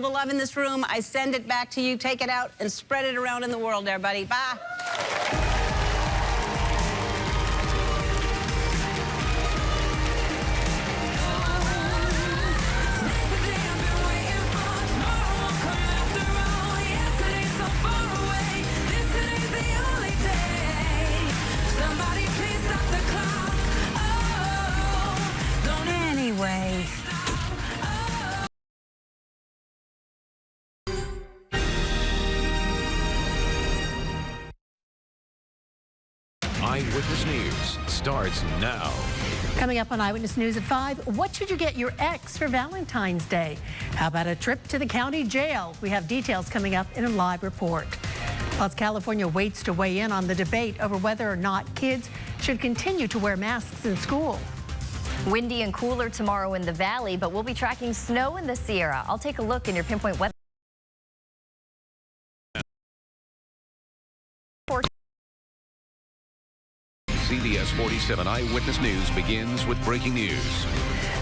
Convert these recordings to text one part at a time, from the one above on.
The love in this room, I send it back to you. Take it out and spread it around in the world, everybody. Bye. Anyway. Eyewitness News starts now. Coming up on Eyewitness News at 5, what should you get your ex for Valentine's Day? How about a trip to the county jail? We have details coming up in a live report. Plus, California waits to weigh in on the debate over whether or not kids should continue to wear masks in school. Windy and cooler tomorrow in the valley, but we'll be tracking snow in the Sierra. I'll take a look in your pinpoint weather. CBS 47 Eyewitness News begins with breaking news.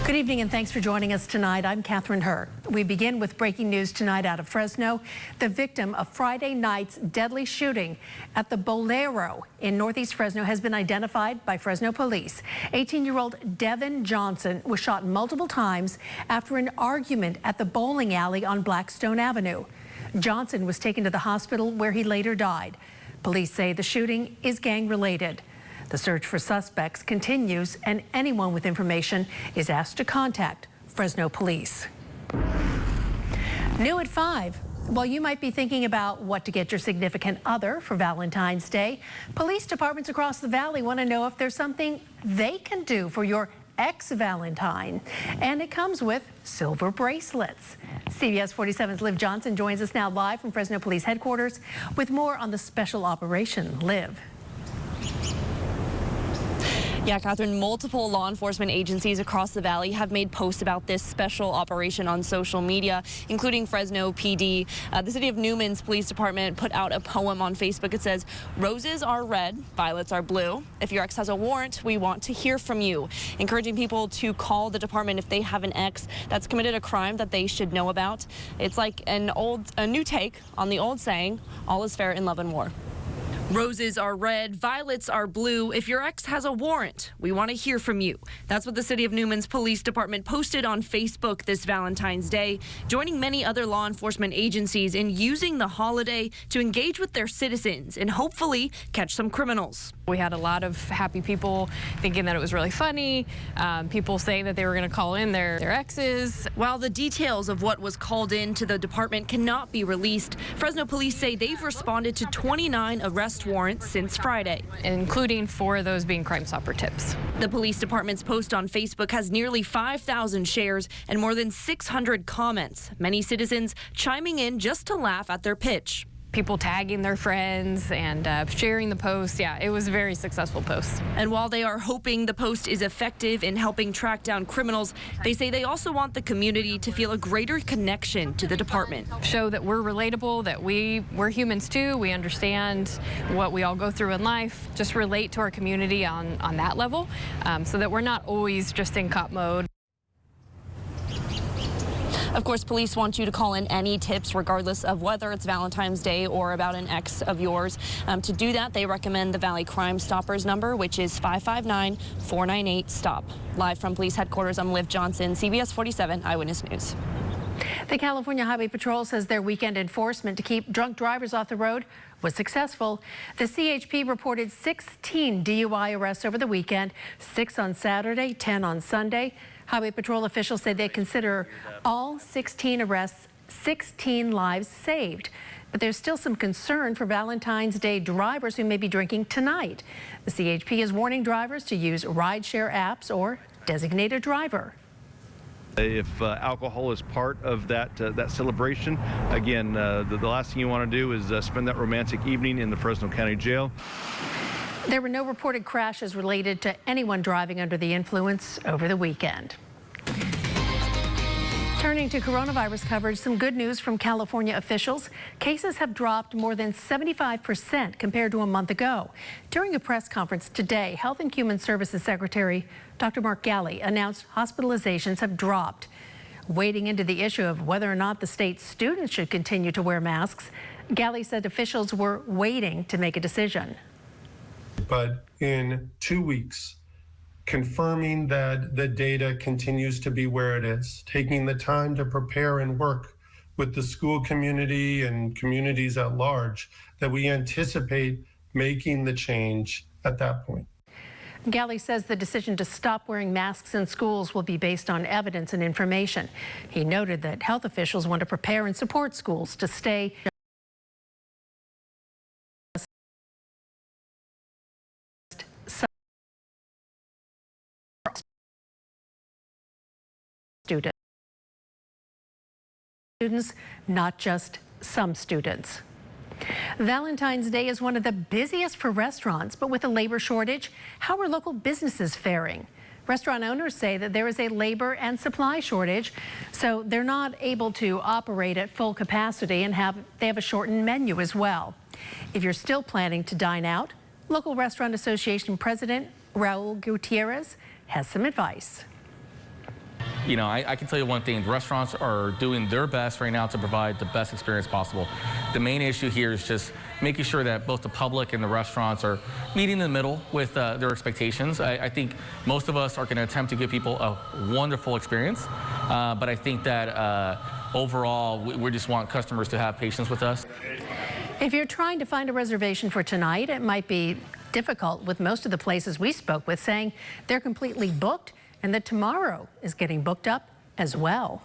Good evening and thanks for joining us tonight. I'm Catherine Hurd. We begin with breaking news tonight out of Fresno. The victim of Friday night's deadly shooting at the Bolero in Northeast Fresno has been identified by Fresno police. 18-year-old Devin Johnson was shot multiple times after an argument at the bowling alley on Blackstone Avenue. Johnson was taken to the hospital where he later died. Police say the shooting is gang-related. The search for suspects continues, and anyone with information is asked to contact Fresno Police. New at 5. While you might be thinking about what to get your significant other for Valentine's Day, police departments across the valley want to know if there's something they can do for your ex-Valentine. And it comes with silver bracelets. CBS 47's Liv Johnson joins us now live from Fresno Police Headquarters with more on the special operation. Liv. Yeah, Catherine, multiple law enforcement agencies across the valley have made posts about this special operation on social media, including Fresno PD. The city of Newman's police department put out a poem on Facebook. It says, "Roses are red, violets are blue. If your ex has a warrant, we want to hear from you." Encouraging people to call the department if they have an ex that's committed a crime that they should know about. It's like a new take on the old saying, all is fair in love and war. Roses are red, violets are blue. If your ex has a warrant, we want to hear from you. That's what the City of Newman's Police Department posted on Facebook this Valentine's Day, joining many other law enforcement agencies in using the holiday to engage with their citizens and hopefully catch some criminals. We had a lot of happy people thinking that it was really funny, people saying that they were going to call in their exes. While the details of what was called in to the department cannot be released, Fresno police say they've responded to 29 arrest warrants since Friday, including 4 of those being Crime Stopper tips. The police department's post on Facebook has nearly 5,000 shares and more than 600 comments, many citizens chiming in just to laugh at their pitch. People tagging their friends and sharing the post. Yeah, it was a very successful post. And while they are hoping the post is effective in helping track down criminals, they say they also want the community to feel a greater connection to the department. Show that we're relatable, that we're humans too. We understand what we all go through in life. Just relate to our community on that level so that we're not always just in cop mode. Of course, police want you to call in any tips, regardless of whether it's Valentine's Day or about an ex of yours. To do that, they recommend the Valley Crime Stoppers number, which is 559-498-STOP. Live from police headquarters, I'm Liv Johnson, CBS 47 Eyewitness News. The California Highway Patrol says their weekend enforcement to keep drunk drivers off the road was successful. The CHP reported 16 DUI arrests over the weekend, 6 on Saturday, 10 on Sunday. Highway Patrol officials say they consider all 16 arrests 16 lives saved. But there's still some concern for Valentine's Day drivers who may be drinking tonight. The CHP is warning drivers to use rideshare apps or designate a driver. If alcohol is part of that celebration, again, the last thing you want to do is spend that romantic evening in the Fresno County Jail. There were no reported crashes related to anyone driving under the influence over the weekend. Turning to coronavirus coverage, some good news from California officials. Cases have dropped more than 75% compared to a month ago. During a press conference today, Health and Human Services Secretary Dr. Mark Ghaly announced hospitalizations have dropped. Wading into the issue of whether or not the state's students should continue to wear masks, Galley said officials were waiting to make a decision. But in 2 weeks, confirming that the data continues to be where it is, taking the time to prepare and work with the school community and communities at large, that we anticipate making the change at that point. Galley says the decision to stop wearing masks in schools will be based on evidence and information. He noted that health officials want to prepare and support schools to stay students, not just some students. Valentine's Day is one of the busiest for restaurants, but with a labor shortage, how are local businesses faring? Restaurant owners say that there is a labor and supply shortage, so they're not able to operate at full capacity and they have a shortened menu as well. If you're still planning to dine out, local Restaurant Association President Raul Gutierrez has some advice. You know, I can tell you one thing, the restaurants are doing their best right now to provide the best experience possible. The main issue here is just making sure that both the public and the restaurants are meeting in the middle with their expectations. I think most of us are going to attempt to give people a wonderful experience, but I think that overall, we just want customers to have patience with us. If you're trying to find a reservation for tonight, it might be difficult, with most of the places we spoke with saying they're completely booked and that tomorrow is getting booked up as well.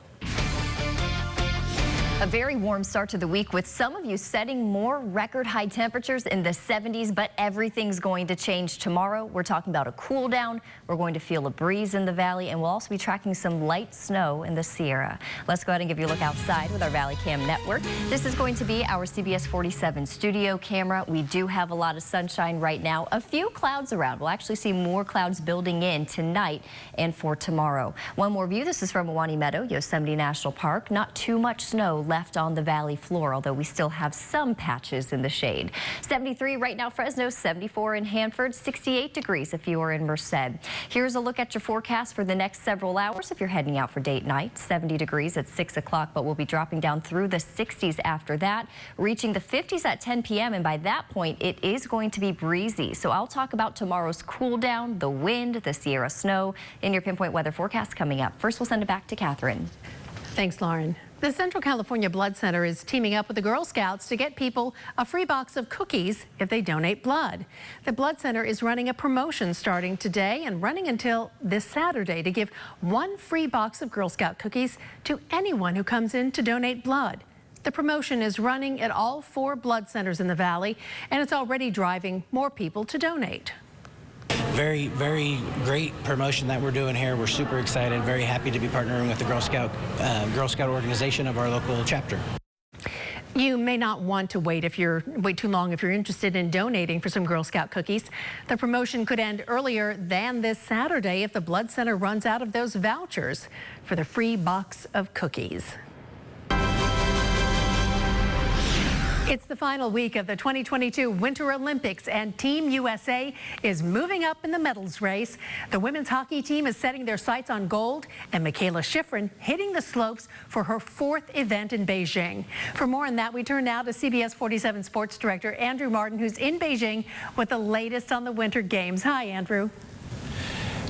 A very warm start to the week, with some of you setting more record high temperatures in the 70s, but everything's going to change tomorrow. We're talking about a cool down. We're going to feel a breeze in the valley, and we'll also be tracking some light snow in the Sierra. Let's go ahead and give you a look outside with our Valley Cam network. This is going to be our CBS 47 studio camera. We do have a lot of sunshine right now. A few clouds around. We'll actually see more clouds building in tonight and for tomorrow. One more view. This is from Ahwahnee Meadow, Yosemite National Park. Not too much snow left on the valley floor, although we still have some patches in the shade. 73 right now, Fresno, 74 in Hanford, 68 degrees if you are in Merced. Here's a look at your forecast for the next several hours if you're heading out for date night. 70 degrees at 6 o'clock, but we'll be dropping down through the 60s after that, reaching the 50s at 10 p.m. And by that point, it is going to be breezy. So I'll talk about tomorrow's cool down, the wind, the Sierra snow in your pinpoint weather forecast coming up. First, we'll send it back to Catherine. Thanks, Lauren. The Central California Blood Center is teaming up with the Girl Scouts to get people a free box of cookies if they donate blood. The Blood Center is running a promotion starting today and running until this Saturday to give one free box of Girl Scout cookies to anyone who comes in to donate blood. The promotion is running at all 4 blood centers in the valley, and it's already driving more people to donate. Very, very great promotion that we're doing here. We're super excited, very happy to be partnering with the Girl Scout organization of our local chapter. You may not want to wait too long if you're interested in donating for some Girl Scout cookies. The promotion could end earlier than this Saturday if the Blood Center runs out of those vouchers for the free box of cookies. It's the final week of the 2022 Winter Olympics, and Team USA is moving up in the medals race. The women's hockey team is setting their sights on gold, and Mikaela Shiffrin hitting the slopes for her 4th event in Beijing. For more on that, we turn now to CBS 47 Sports Director Andrew Martin, who's in Beijing with the latest on the Winter Games. Hi, Andrew.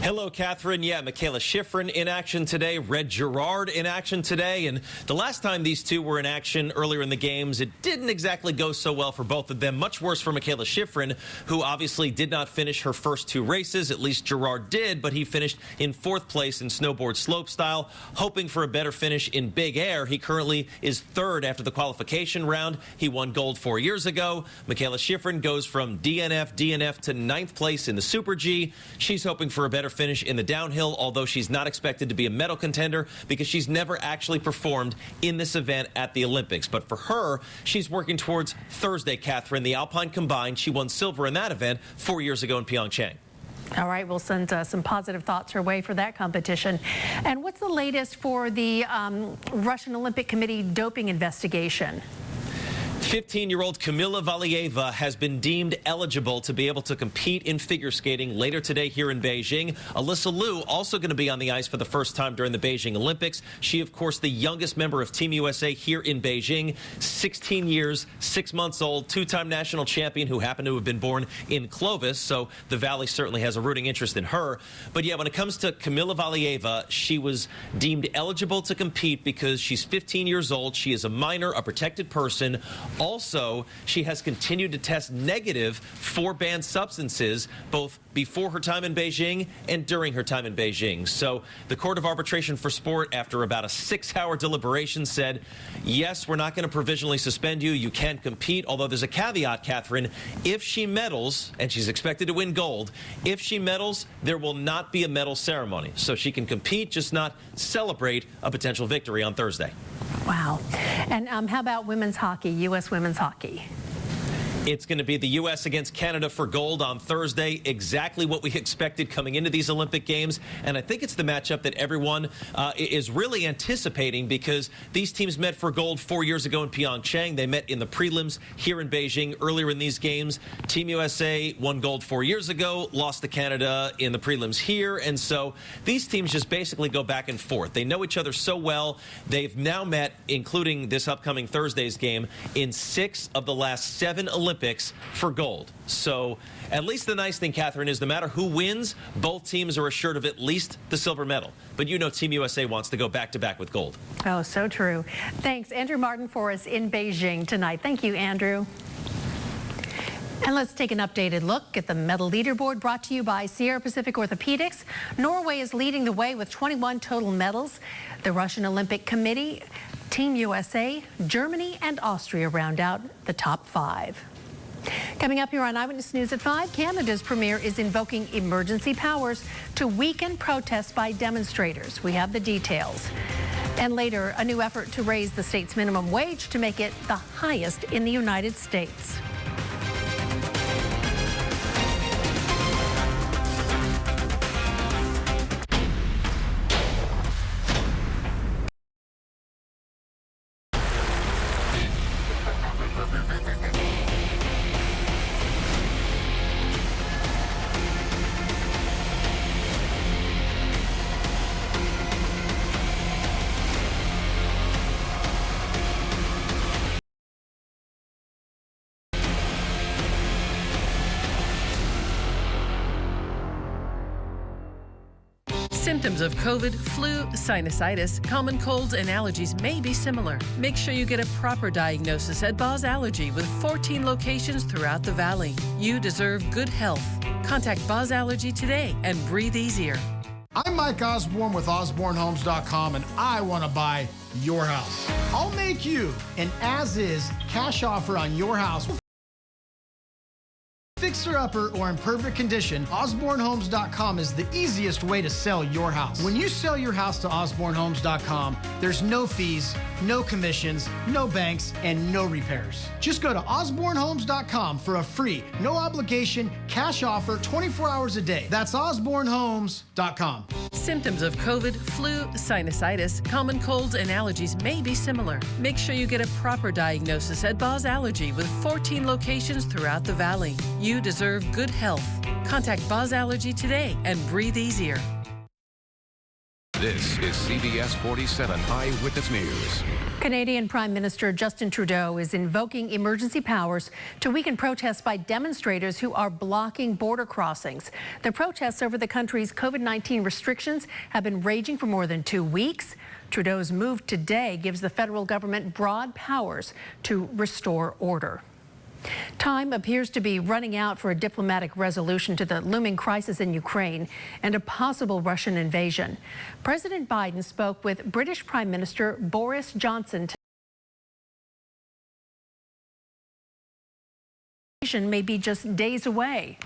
Hello, Catherine. Yeah, Mikaela Shiffrin in action today. Red Gerard in action today. And the last time these two were in action earlier in the games, it didn't exactly go so well for both of them. Much worse for Mikaela Shiffrin, who obviously did not finish her first 2 races. At least Gerard did, but he finished in 4th place in snowboard slopestyle, hoping for a better finish in big air. He currently is 3rd after the qualification round. He won gold 4 years ago. Mikaela Shiffrin goes from DNF to 9th place in the Super G. She's hoping for a better finish in the downhill, although she's not expected to be a medal contender because she's never actually performed in this event at the Olympics. But for her, she's working towards Thursday, Catherine, the Alpine combined. She won silver in that event 4 years ago in Pyeongchang. All right, we'll send some positive thoughts her way for that competition. And what's the latest for the Russian Olympic Committee doping investigation? 15-year-old Kamila Valieva has been deemed eligible to be able to compete in figure skating later today here in Beijing. Alyssa Liu also going to be on the ice for the first time during the Beijing Olympics. She, of course, the youngest member of Team USA here in Beijing, 16 years, 6 months old, two-time national champion who happened to have been born in Clovis, so the Valley certainly has a rooting interest in her. But yeah, when it comes to Kamila Valieva, she was deemed eligible to compete because she's 15 years old. She is a minor, a protected person. Also, she has continued to test negative for banned substances, both before her time in Beijing and during her time in Beijing. So the Court of Arbitration for Sport, after about a 6-hour deliberation, said, yes, we're not going to provisionally suspend you. You can compete, although there's a caveat, Catherine. If she medals, and she's expected to win gold, if she medals, there will not be a medal ceremony. So she can compete, just not celebrate a potential victory on Thursday. Wow. And how about women's hockey, U.S. women's hockey? It's going to be the U.S. against Canada for gold on Thursday, exactly what we expected coming into these Olympic Games. And I think it's the matchup that everyone is really anticipating, because these teams met for gold 4 years ago in Pyeongchang. They met in the prelims here in Beijing earlier in these games. Team USA won gold 4 years ago, lost to Canada in the prelims here. And so these teams just basically go back and forth. They know each other so well. They've now met, including this upcoming Thursday's game, in 6 of the last 7 Olympics for gold. So at least the nice thing, Catherine, is no matter who wins, both teams are assured of at least the silver medal. But you know Team USA wants to go back-to-back with gold. Oh, so true. Thanks, Andrew Martin, for us in Beijing tonight. Thank you, Andrew. And let's take an updated look at the medal leaderboard, brought to you by Sierra Pacific Orthopedics. Norway is leading the way with 21 total medals. The Russian Olympic Committee, Team USA, Germany, and Austria round out the top 5. Coming up here on Eyewitness News at 5, Canada's premier is invoking emergency powers to weaken protests by demonstrators. We have the details. And later, a new effort to raise the state's minimum wage to make it the highest in the United States. Symptoms of COVID, flu, sinusitis, common colds, and allergies may be similar. Make sure you get a proper diagnosis at Boz Allergy with 14 locations throughout the Valley. You deserve good health. Contact Boz Allergy today and breathe easier. I'm Mike Osborne with OsborneHomes.com, and I want to buy your house. I'll make you an as-is cash offer on your house. Fixer-upper or in perfect condition, OsborneHomes.com is the easiest way to sell your house. When you sell your house to OsborneHomes.com, there's no fees, no commissions, no banks, and no repairs. Just go to OsborneHomes.com for a free, no obligation, cash offer 24 hours a day. That's OsborneHomes.com. Symptoms of COVID, flu, sinusitis, common colds, and allergies may be similar. Make sure you get a proper diagnosis at Boz Allergy with 14 locations throughout the Valley. You deserve good health. Contact Boz Allergy today and breathe easier. This is CBS 47 Eyewitness News. Canadian Prime Minister Justin Trudeau is invoking emergency powers to weaken protests by demonstrators who are blocking border crossings. The protests over the country's COVID-19 restrictions have been raging for more than 2 weeks. Trudeau's move today gives the federal government broad powers to restore order. Time appears to be running out for a diplomatic resolution to the looming crisis in Ukraine and a possible Russian invasion. President Biden spoke with British Prime Minister Boris Johnson. May be just days away.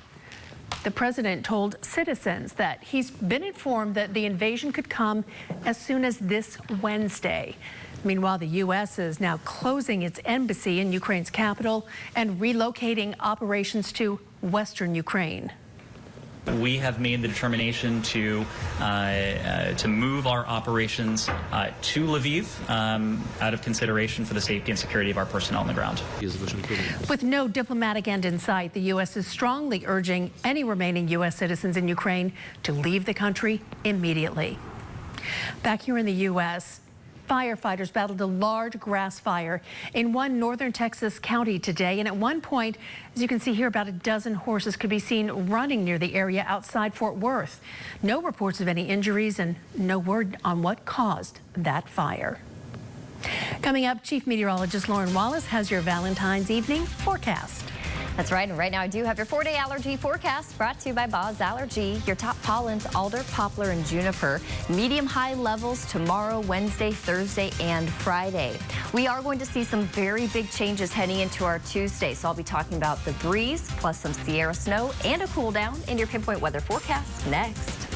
The president told citizens that he's been informed that the invasion could come as soon as this Wednesday. Meanwhile, the U.S. is now closing its embassy in Ukraine's capital and relocating operations to western Ukraine. We have made the determination to move our operations to Lviv out of consideration for the safety and security of our personnel on the ground. With no diplomatic end in sight, the U.S. is strongly urging any remaining U.S. citizens in Ukraine to leave the country immediately. Back here in the U.S., firefighters battled a large grass fire in one northern Texas county today. And at one point, as you can see here, about a dozen horses could be seen running near the area outside Fort Worth. No reports of any injuries and no word on what caused that fire. Coming up, Chief Meteorologist Lauren Wallace has your Valentine's evening forecast. That's right, and right now I do have your 4-day allergy forecast brought to you by Boz Allergy. Your top pollens, alder, poplar, and juniper. Medium-high levels tomorrow, Wednesday, Thursday, and Friday. We are going to see some very big changes heading into our Tuesday, so I'll be talking about the breeze, plus some Sierra snow, and a cool down in your Pinpoint weather forecast next.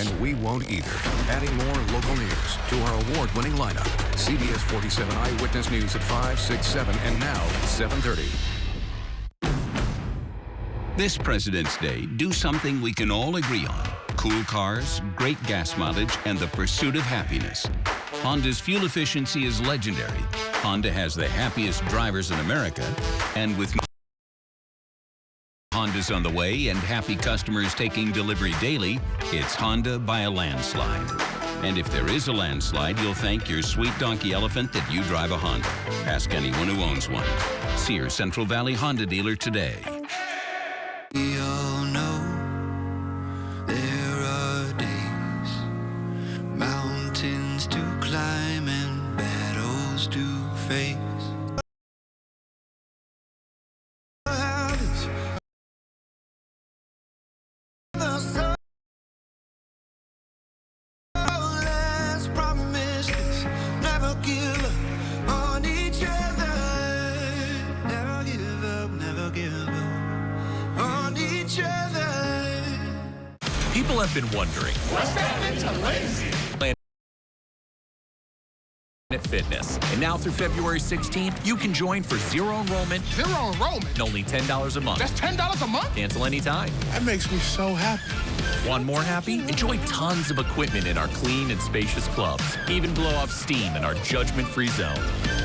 And we won't either. Adding more local news to our award-winning lineup. CBS 47 Eyewitness News at 5, 6, 7, and now 7:30. This President's Day, do something we can all agree on. Cool cars, great gas mileage, and the pursuit of happiness. Honda's fuel efficiency is legendary. Honda has the happiest drivers in America, and with Honda's on the way and happy customers taking delivery daily, it's Honda by a landslide. And if there is a landslide, you'll thank your sweet donkey elephant that you drive a Honda. Ask anyone who owns one. See your Central Valley Honda dealer today. We all know there are days, mountains to climb and battles to face. People have been wondering, what's happening to lazy? Planet Fitness. And now through February 16th, you can join for zero enrollment. Zero enrollment? And only $10 a month. Just $10 a month? Cancel anytime. That makes me so happy. Want more happy? Enjoy tons of equipment in our clean and spacious clubs. Even blow off steam in our judgment-free zone.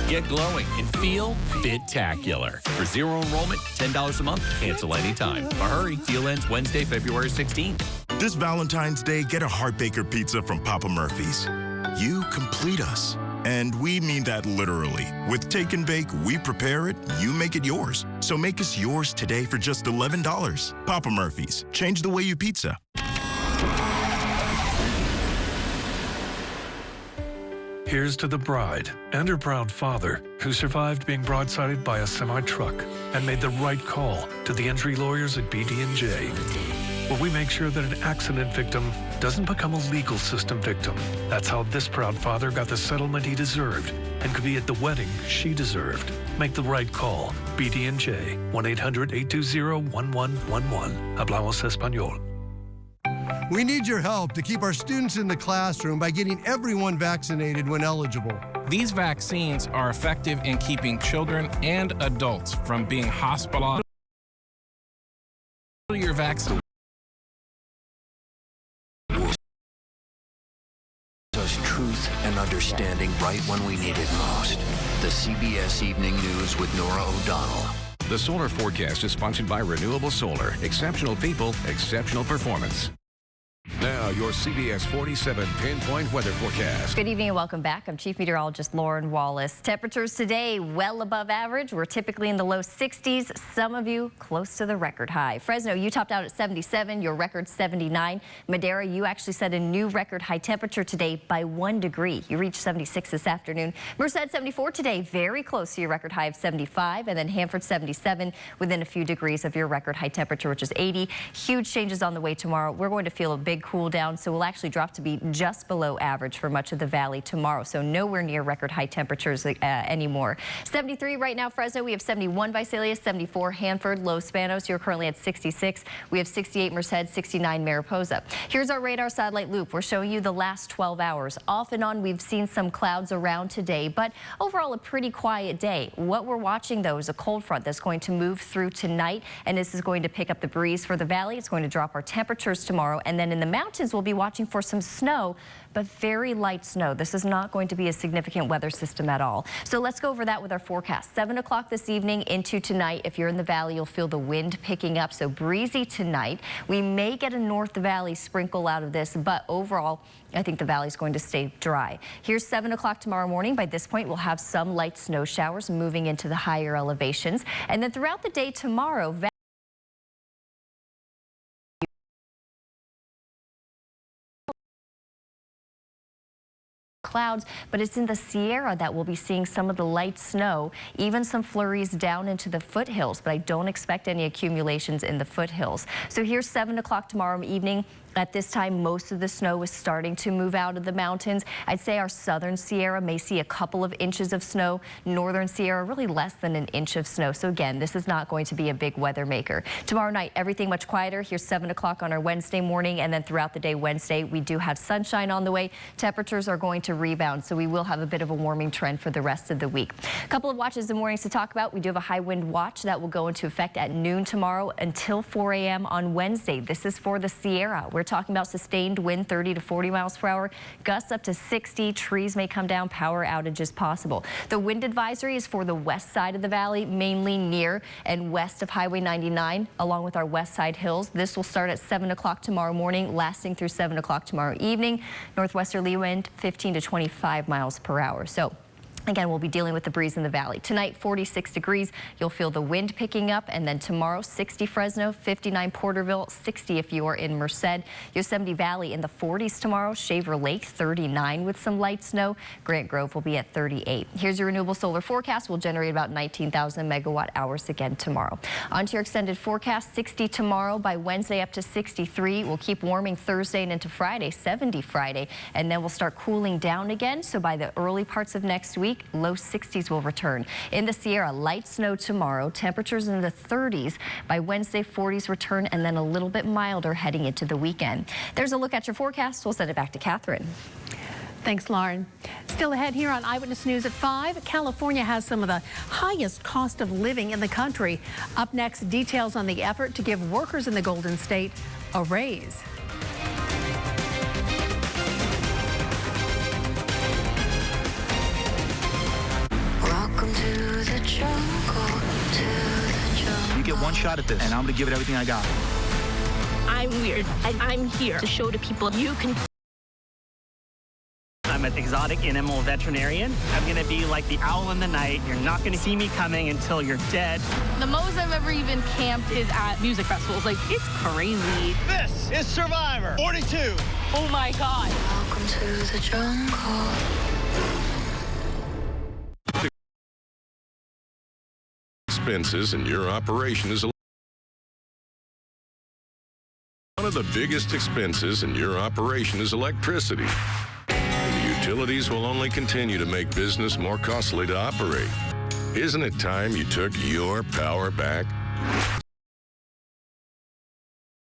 Get glowing and feel fit-tacular. For zero enrollment, $10 a month, cancel anytime. But hurry, deal ends Wednesday, February 16th. This Valentine's Day, get a Heart Baker pizza from Papa Murphy's. You complete us. And we mean that literally. With Take and Bake, we prepare it, you make it yours. So make us yours today for just $11. Papa Murphy's. Change the way you pizza. Here's to the bride and her proud father who survived being broadsided by a semi-truck and made the right call to the injury lawyers at BD&J. Where we make sure that an accident victim doesn't become a legal system victim. That's how this proud father got the settlement he deserved and could be at the wedding she deserved. Make the right call. BD&J, 1-800-820-1111. Hablamos Español. We need your help to keep our students in the classroom by getting everyone vaccinated when eligible. These vaccines are effective in keeping children and adults from being hospitalized. Your vaccine. Us truth and understanding right when we need it most. The CBS Evening News with Norah O'Donnell. The solar forecast is sponsored by Renewable Solar. Exceptional people, exceptional performance. Now, your CBS 47 Pinpoint weather forecast. Good evening and welcome back. I'm Chief Meteorologist Lauren Wallace. Temperatures today well above average. We're typically in the low 60s. Some of you close to the record high. Fresno, you topped out at 77. Your record 79. Madera, you actually set a new record high temperature today by 1 degree. You reached 76 this afternoon. Merced 74 today, very close to your record high of 75. And then Hanford 77 within a few degrees of your record high temperature, which is 80. Huge changes on the way tomorrow. We're going to feel a big cool down down, so we'll actually drop to be just below average for much of the valley tomorrow. So nowhere near record high temperatures anymore. 73 right now, Fresno. We have 71 Visalia, 74 Hanford, Los Banos. You're currently at 66. We have 68 Merced, 69 Mariposa. Here's our radar satellite loop. We're showing you the last 12 hours. Off and on, we've seen some clouds around today, but overall a pretty quiet day. What we're watching, though, is a cold front that's going to move through tonight, and this is going to pick up the breeze for the valley. It's going to drop our temperatures tomorrow, and then in the mountains, we'll be watching for some snow, but very light snow. This is not going to be a significant weather system at all. So let's go over that with our forecast. 7 o'clock this evening into tonight. If you're in the valley, you'll feel the wind picking up, so breezy tonight. We may get a North Valley sprinkle out of this, but overall, I think the valley is going to stay dry. Here's 7 o'clock tomorrow morning. By this point, we'll have some light snow showers moving into the higher elevations. And then throughout the day tomorrow, clouds, but it's in the Sierra that we'll be seeing some of the light snow, even some flurries down into the foothills, but I don't expect any accumulations in the foothills. So here's 7 o'clock tomorrow evening. At this time, most of the snow is starting to move out of the mountains. I'd say our southern Sierra may see a couple of inches of snow. Northern Sierra, really less than an inch of snow. So again, this is not going to be a big weather maker. Tomorrow night, everything much quieter. Here's 7 o'clock on our Wednesday morning, and then throughout the day Wednesday, we do have sunshine on the way. Temperatures are going to rebound, so we will have a bit of a warming trend for the rest of the week. A couple of watches and warnings to talk about. We do have a high wind watch that will go into effect at noon tomorrow until 4 a.m. on Wednesday. This is for the Sierra. We're talking about sustained wind 30 to 40 miles per hour, gusts up to 60. Trees may come down, power outages possible. The wind advisory is for the west side of the valley, mainly near and west of Highway 99, along with our west side hills. This will start at 7 o'clock tomorrow morning, lasting through 7 o'clock tomorrow evening. Northwesterly wind 15 to 25 miles per hour. So again, we'll be dealing with the breeze in the valley. Tonight, 46 degrees. You'll feel the wind picking up. And then tomorrow, 60 Fresno, 59 Porterville, 60 if you're in Merced. Yosemite Valley in the 40s tomorrow. Shaver Lake, 39 with some light snow. Grant Grove will be at 38. Here's your renewable solar forecast. We'll generate about 19,000 megawatt hours again tomorrow. On to your extended forecast, 60 tomorrow. By Wednesday, up to 63. We'll keep warming Thursday and into Friday, 70 Friday. And then we'll start cooling down again. So by the early parts of next week, low 60s will return. In the Sierra, light snow tomorrow, temperatures in the 30s. By Wednesday, 40s return, and then a little bit milder heading into the weekend. There's a look at your forecast. We'll send it back to Catherine. Thanks, Lauren. Still ahead here on Eyewitness News at 5, California has some of the highest cost of living in the country. Up next, details on the effort to give workers in the Golden State a raise. You get one shot at this, and I'm gonna give it everything I got. I'm weird, and I'm here to show to people you can. I'm an exotic animal veterinarian. I'm gonna be like the owl in the night. You're not gonna see me coming until you're dead. The most I've ever even camped is at music festivals. Like, it's crazy. This is Survivor 42. Oh my God. Welcome to the jungle. Expenses in your operation is one of the biggest expenses in your operation is electricity. And the utilities will only continue to make business more costly to operate. Isn't it time you took your power back?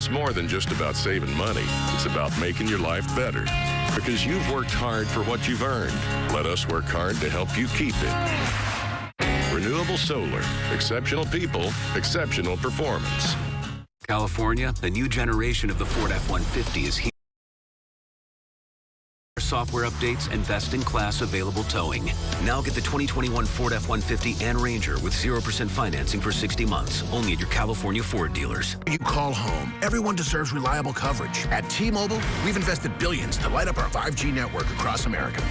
It's more than just about saving money. It's about making your life better. Because you've worked hard for what you've earned. Let us work hard to help you keep it. Renewable Solar. Exceptional people, exceptional performance. California, a new generation of the Ford F-150 is here. Software updates and best-in-class available towing. Now get the 2021 Ford F-150 and Ranger with 0% financing for 60 months. Only at your California Ford dealers. You call home. Everyone deserves reliable coverage. At T-Mobile, we've invested billions to light up our 5G network across America.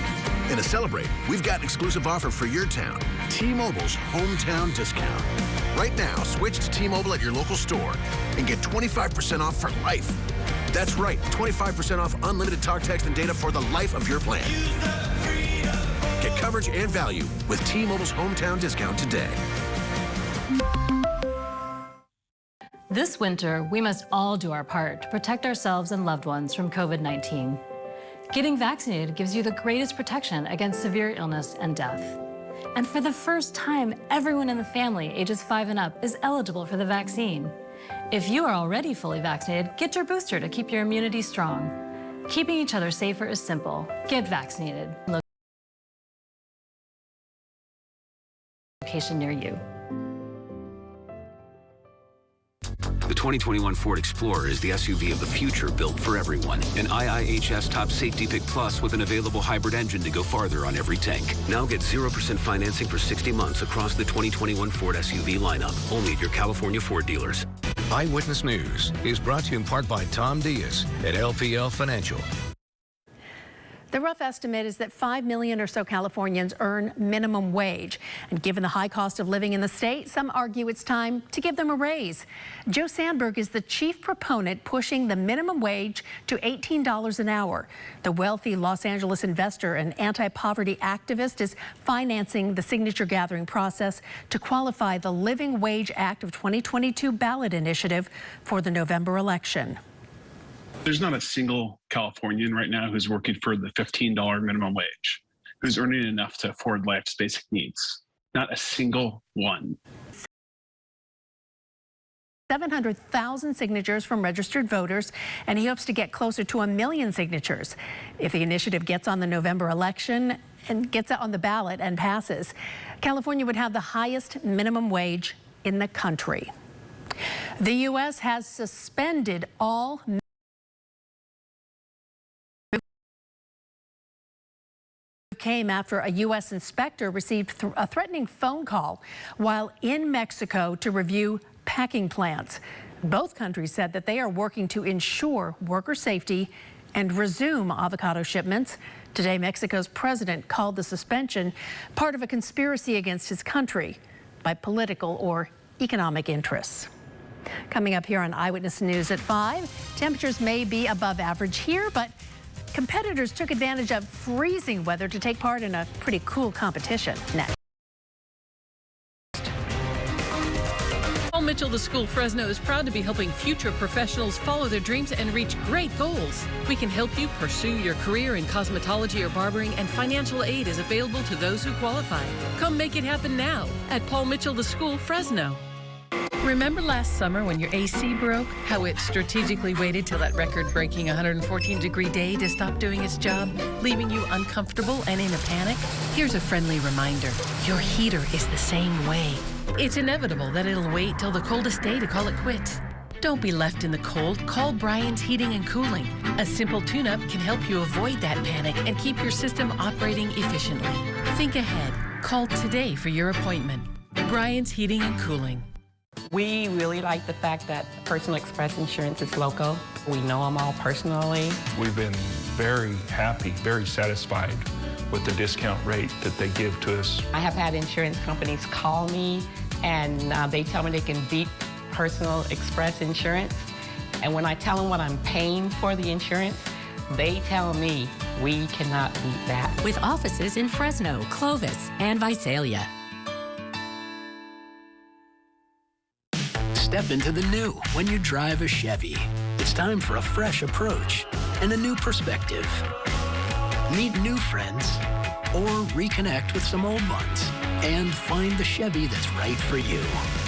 And to celebrate, we've got an exclusive offer for your town. T-Mobile's hometown discount. Right now, switch to T-Mobile at your local store and get 25% off for life. That's right, 25% off unlimited talk, text, and data for the life of your plan. Get coverage and value with T-Mobile's hometown discount today. This winter, we must all do our part to protect ourselves and loved ones from COVID-19. Getting vaccinated gives you the greatest protection against severe illness and death. And for the first time, everyone in the family ages 5 and up is eligible for the vaccine. If you are already fully vaccinated, get your booster to keep your immunity strong. Keeping each other safer is simple. Get vaccinated. Location near you. The 2021 Ford Explorer is the SUV of the future, built for everyone. An IIHS Top Safety Pick Plus with an available hybrid engine to go farther on every tank. Now get 0% financing for 60 months across the 2021 Ford SUV lineup. Only at your California Ford dealers. Eyewitness News is brought to you in part by Tom Diaz at LPL Financial. The rough estimate is that 5 million or so Californians earn minimum wage. And given the high cost of living in the state, some argue it's time to give them a raise. Joe Sandberg is the chief proponent pushing the minimum wage to $18 an hour. The wealthy Los Angeles investor and anti-poverty activist is financing the signature gathering process to qualify the Living Wage Act of 2022 ballot initiative for the November election. There's not a single Californian right now who's working for the $15 minimum wage, who's earning enough to afford life's basic needs. Not a single one. 700,000 signatures from registered voters, and he hopes to get closer to 1 million signatures. If the initiative gets on the November election and gets on the ballot and passes, California would have the highest minimum wage in the country. The U.S. has suspended all came after a U.S. inspector received a threatening phone call while in Mexico to review packing plants. Both countries said that they are working to ensure worker safety and resume avocado shipments. Today, Mexico's president called the suspension part of a conspiracy against his country by political or economic interests. Coming up here on Eyewitness News at 5, temperatures may be above average here, but competitors took advantage of freezing weather to take part in a pretty cool competition. Next. Paul Mitchell, the School Fresno, is proud to be helping future professionals follow their dreams and reach great goals. We can help you pursue your career in cosmetology or barbering, and financial aid is available to those who qualify. Come make it happen now at Paul Mitchell, the School Fresno. Remember last summer when your AC broke? How it strategically waited till that record-breaking 114-degree day to stop doing its job, leaving you uncomfortable and in a panic? Here's a friendly reminder. Your heater is the same way. It's inevitable that it'll wait till the coldest day to call it quits. Don't be left in the cold. Call Brian's Heating and Cooling. A simple tune-up can help you avoid that panic and keep your system operating efficiently. Think ahead. Call today for your appointment. Brian's Heating and Cooling. We really like the fact that Personal Express Insurance is local. We know them all personally. We've been very happy, very satisfied with the discount rate that they give to us. I have had insurance companies call me and they tell me they can beat Personal Express Insurance. And when I tell them what I'm paying for the insurance, they tell me we cannot beat that. With offices in Fresno, Clovis, and Visalia. Step into the new when you drive a Chevy. It's time for a fresh approach and a new perspective. Meet new friends or reconnect with some old ones and find the Chevy that's right for you.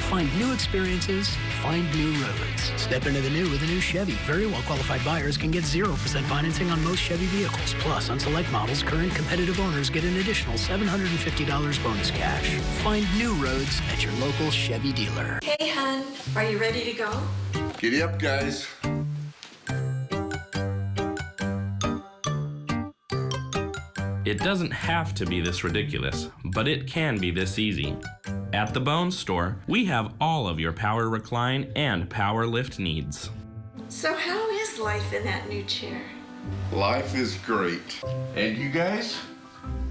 Find new experiences, find new roads. Step into the new with a new Chevy. Very well qualified buyers can get 0% financing on most Chevy vehicles. Plus, on select models, current competitive owners get an additional $750 bonus cash. Find new roads at your local Chevy dealer. Hey, hon, are you ready to go? Giddy up, guys. It doesn't have to be this ridiculous, but it can be this easy. At the Bones Store, we have all of your power recline and power lift needs. So how is life in that new chair? Life is great. And you guys?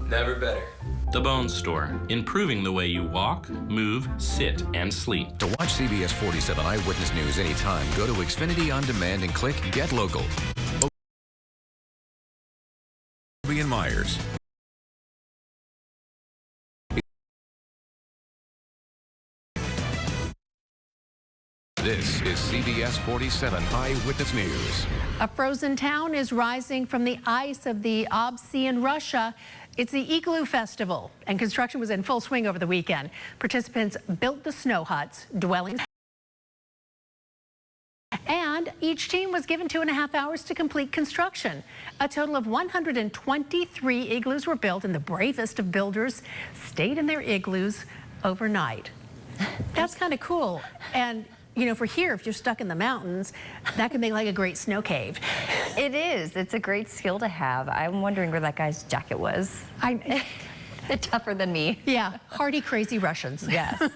Never better. The Bones Store, improving the way you walk, move, sit, and sleep. To watch CBS 47 Eyewitness News anytime, go to Xfinity On Demand and click Get Local. Ian Myers. This is CBS 47 Eyewitness News. A frozen town is rising from the ice of the Ob Sea in Russia. It's the Igloo Festival, and construction was in full swing over the weekend. Participants built the snow huts, dwellings, and each team was given 2.5 hours to complete construction. A total of 123 igloos were built, and the bravest of builders stayed in their igloos overnight. That's kind of cool. And you know, for here, if you're stuck in the mountains, that can make like a great snow cave. It is. It's a great skill to have. I'm wondering where that guy's jacket was. Tougher than me. Yeah, hardy, crazy Russians. Yes.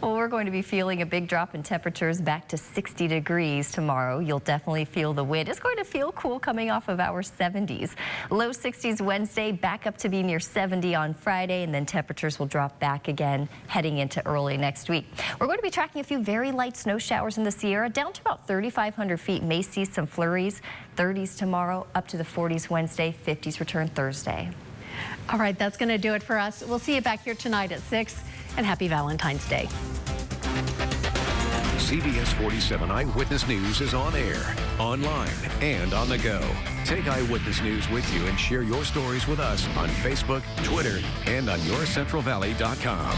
Well, we're going to be feeling a big drop in temperatures back to 60 degrees tomorrow. You'll definitely feel the wind. It's going to feel cool coming off of our 70s. Low 60s Wednesday, back up to be near 70 on Friday, and then temperatures will drop back again heading into early next week. We're going to be tracking a few very light snow showers in the Sierra, down to about 3,500 feet. May see some flurries. 30s tomorrow, up to the 40s Wednesday, 50s return Thursday. All right, that's going to do it for us. We'll see you back here tonight at 6, and happy Valentine's Day. CBS 47 Eyewitness News is on air, online, and on the go. Take Eyewitness News with you and share your stories with us on Facebook, Twitter, and on yourcentralvalley.com.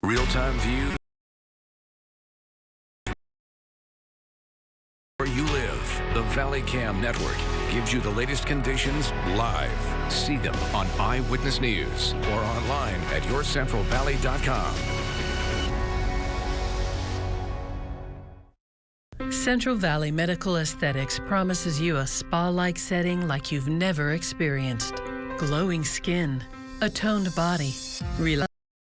Real-time view where you live. The Valley Cam Network gives you the latest conditions live. See them on Eyewitness News or online at yourcentralvalley.com. Central Valley Medical Aesthetics promises you a spa-like setting like you've never experienced. Glowing skin, a toned body, relax.